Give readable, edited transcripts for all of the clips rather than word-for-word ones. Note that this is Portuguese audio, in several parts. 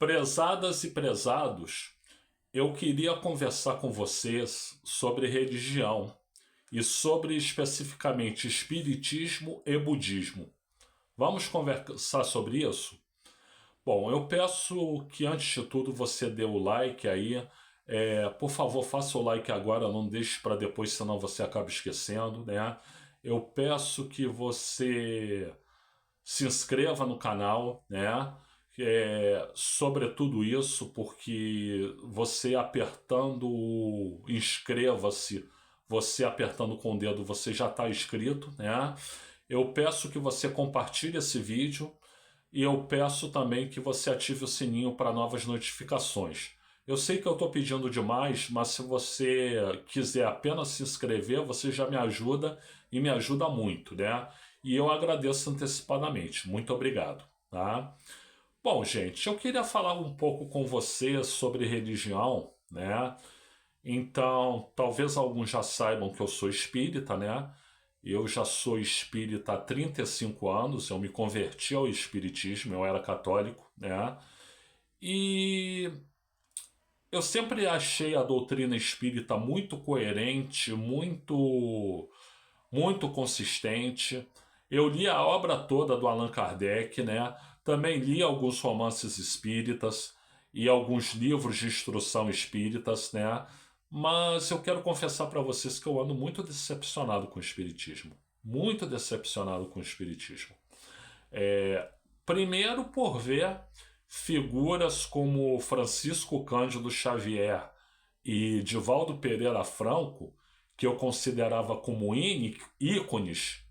Prezadas e prezados, eu queria conversar com vocês sobre religião e sobre especificamente espiritismo e budismo. Vamos conversar sobre isso? Bom, eu peço que antes de tudo você dê o like aí. Por favor, faça o like agora, não deixe para depois, senão você acaba esquecendo, né? Eu peço que você se inscreva no canal, né? Sobre tudo isso, porque você apertando o inscreva-se, você apertando com o dedo, você já está inscrito, né? Eu peço que você compartilhe esse vídeo e eu peço também que você ative o sininho para novas notificações. Eu sei que eu estou pedindo demais, mas se você quiser apenas se inscrever, você já me ajuda e me ajuda muito, né? E eu agradeço antecipadamente. Muito obrigado, tá? Bom, gente, eu queria falar um pouco com você sobre religião, né? Então, talvez alguns já saibam que eu sou espírita, né? Eu já sou espírita há 35 anos, eu me converti ao espiritismo, eu era católico, né? E eu sempre achei a doutrina espírita muito coerente, muito consistente. Eu li a obra toda do Allan Kardec, né? Também li alguns romances espíritas e alguns livros de instrução espíritas, né? Mas eu quero confessar para vocês que eu ando muito decepcionado com o espiritismo. Muito decepcionado com o espiritismo. Primeiro por ver figuras como Francisco Cândido Xavier e Divaldo Pereira Franco, que eu considerava como ícones,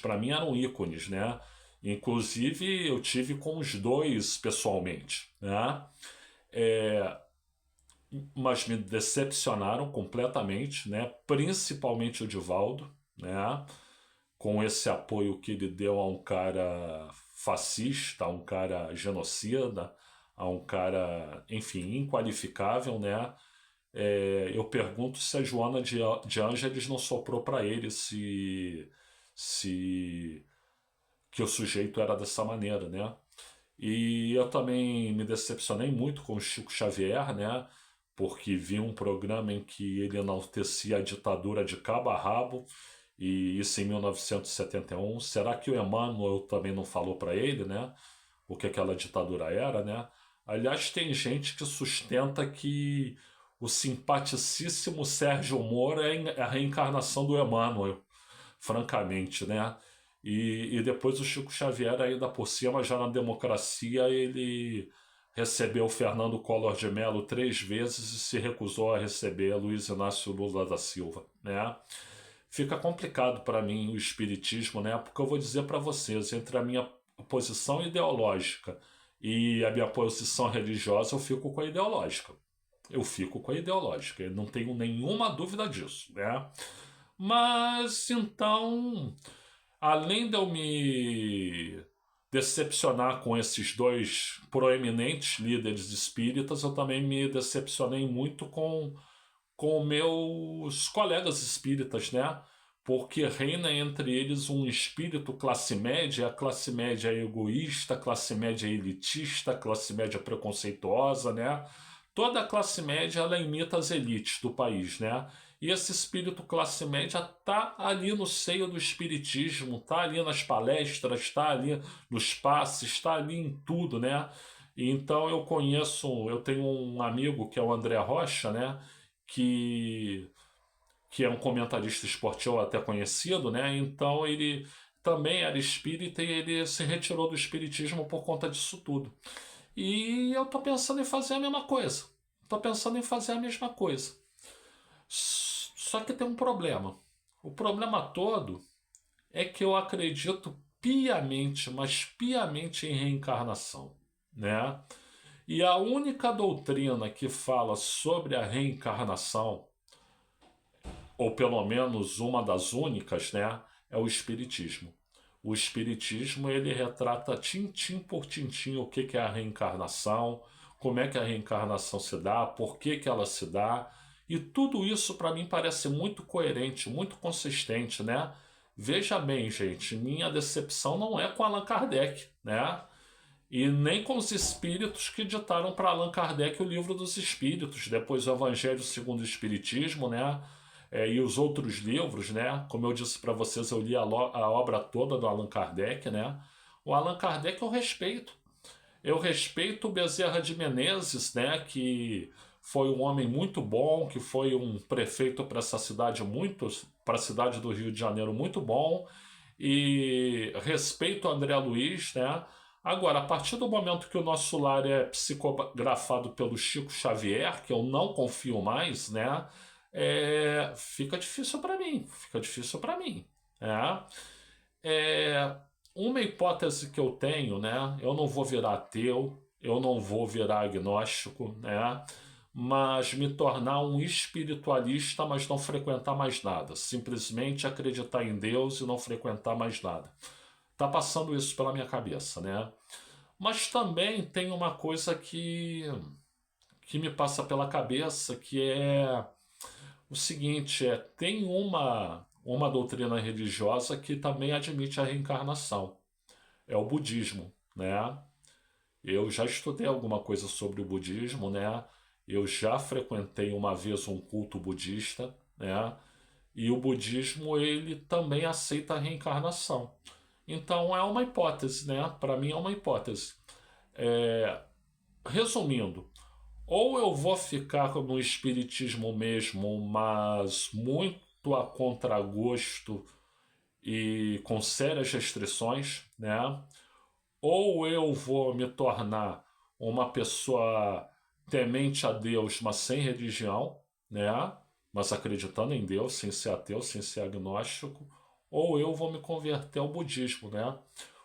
para mim eram ícones, né? Inclusive eu tive com os dois pessoalmente, né? Mas me decepcionaram completamente, né? Principalmente o Divaldo, né? Com esse apoio que ele deu a um cara fascista, a um cara genocida, a um cara, enfim, inqualificável, né? Eu pergunto se a Joana de Ângeles não soprou para ele se que o sujeito era dessa maneira, né? E eu também me decepcionei muito com o Chico Xavier, né? Porque vi um programa em que ele enaltecia a ditadura de cabo a rabo, e isso em 1971. Será que o Emmanuel também não falou para ele, né? O que aquela ditadura era, né? Aliás, tem gente que sustenta que o simpaticíssimo Sérgio Moro é a reencarnação do Emmanuel, francamente, né? E depois o Chico Xavier, ainda por cima, já na democracia, ele recebeu Fernando Collor de Mello 3 vezes e se recusou a receber Luiz Inácio Lula da Silva, né? Fica complicado para mim o espiritismo, né? Porque eu vou dizer para vocês, entre a minha posição ideológica e a minha posição religiosa, eu fico com a ideológica. Eu fico com a ideológica, eu não tenho nenhuma dúvida disso, né? Mas então, além de eu me decepcionar com esses dois proeminentes líderes espíritas, eu também me decepcionei muito com meus colegas espíritas, né? Porque reina entre eles um espírito classe média, a classe média é egoísta, a classe média é elitista, a classe média é preconceituosa, né? Toda a classe média ela imita as elites do país, né? E esse espírito classe média tá ali no seio do espiritismo, tá ali nas palestras, tá ali nos passes, tá ali em tudo, né? E então eu tenho um amigo que é o André Rocha, né? Que é um comentarista esportivo até conhecido, né? Então ele também era espírita e ele se retirou do espiritismo por conta disso tudo. E eu tô pensando em fazer a mesma coisa. Tô pensando em fazer a mesma coisa. Só que tem um problema. O problema todo é que eu acredito piamente, mas piamente em reencarnação, né? E a única doutrina que fala sobre a reencarnação, ou pelo menos uma das únicas, né, é o Espiritismo. O Espiritismo ele retrata tintim por tintim o que é a reencarnação, como é que a reencarnação se dá, por que ela se dá, e tudo isso para mim parece muito coerente, muito consistente, Veja bem, gente, minha decepção não é com Allan Kardec, e nem com os espíritos que ditaram para Allan Kardec o Livro dos Espíritos, depois o Evangelho segundo o Espiritismo, né? E os outros livros, né? Como eu disse para vocês, eu li a obra toda do Allan Kardec, né? O Allan Kardec eu respeito. Eu respeito o Bezerra de Menezes, né? Que foi um homem muito bom, que foi um prefeito para essa cidade para a cidade do Rio de Janeiro muito bom. E respeito o André Luiz, né? Agora, a partir do momento que o nosso lar é psicografado pelo Chico Xavier, que eu não confio mais, né? Fica difícil para mim, fica difícil para mim. Né? Uma hipótese que eu tenho, né? Eu não vou virar ateu, eu não vou virar agnóstico, né? Mas me tornar um espiritualista, mas não frequentar mais nada. Simplesmente acreditar em Deus e não frequentar mais nada. Tá passando isso pela minha cabeça, né? Mas também tem uma coisa que me passa pela cabeça, que é o seguinte, tem uma doutrina religiosa que também admite a reencarnação. É o budismo, né? Eu já estudei alguma coisa sobre o budismo, né? Eu já frequentei uma vez um culto budista, né? E o budismo, ele também aceita a reencarnação. Então é uma hipótese, né? Para mim é uma hipótese. Resumindo, ou eu vou ficar no espiritismo mesmo, mas muito a contragosto e com sérias restrições, né? Ou eu vou me tornar uma pessoa temente a Deus, mas sem religião, né? Mas acreditando em Deus, sem ser ateu, sem ser agnóstico, ou eu vou me converter ao budismo, né?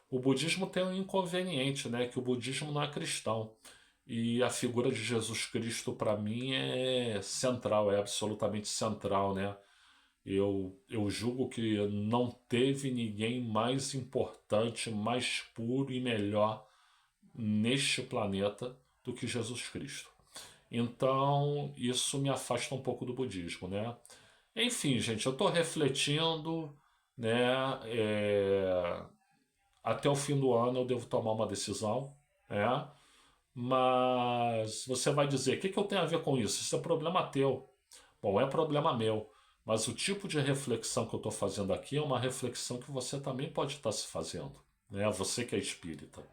O budismo tem um inconveniente, né? Que o budismo não é cristão. E a figura de Jesus Cristo, para mim, é central, é absolutamente central, né? Eu julgo que não teve ninguém mais importante, mais puro e melhor neste planeta do que Jesus Cristo. Então, isso me afasta um pouco do budismo, né? Enfim, gente, eu estou refletindo, né? Até o fim do ano eu devo tomar uma decisão, né? Mas você vai dizer, o que eu tenho a ver com isso? Isso é problema teu. Bom, é problema meu. Mas o tipo de reflexão que eu estou fazendo aqui é uma reflexão que você também pode estar se fazendo. Né? Você que é espírita.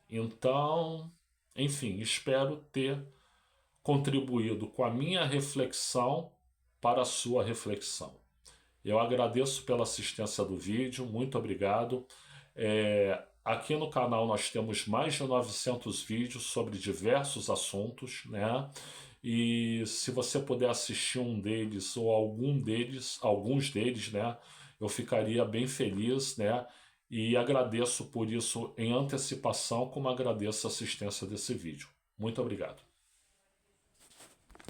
Então, enfim, espero ter contribuído com a minha reflexão para a sua reflexão. Eu agradeço pela assistência do vídeo, muito obrigado. Aqui no canal nós temos mais de 900 vídeos sobre diversos assuntos, né? E se você puder assistir um deles ou alguns deles, né? Eu ficaria bem feliz, né? E agradeço por isso em antecipação, como agradeço a assistência desse vídeo. Muito obrigado.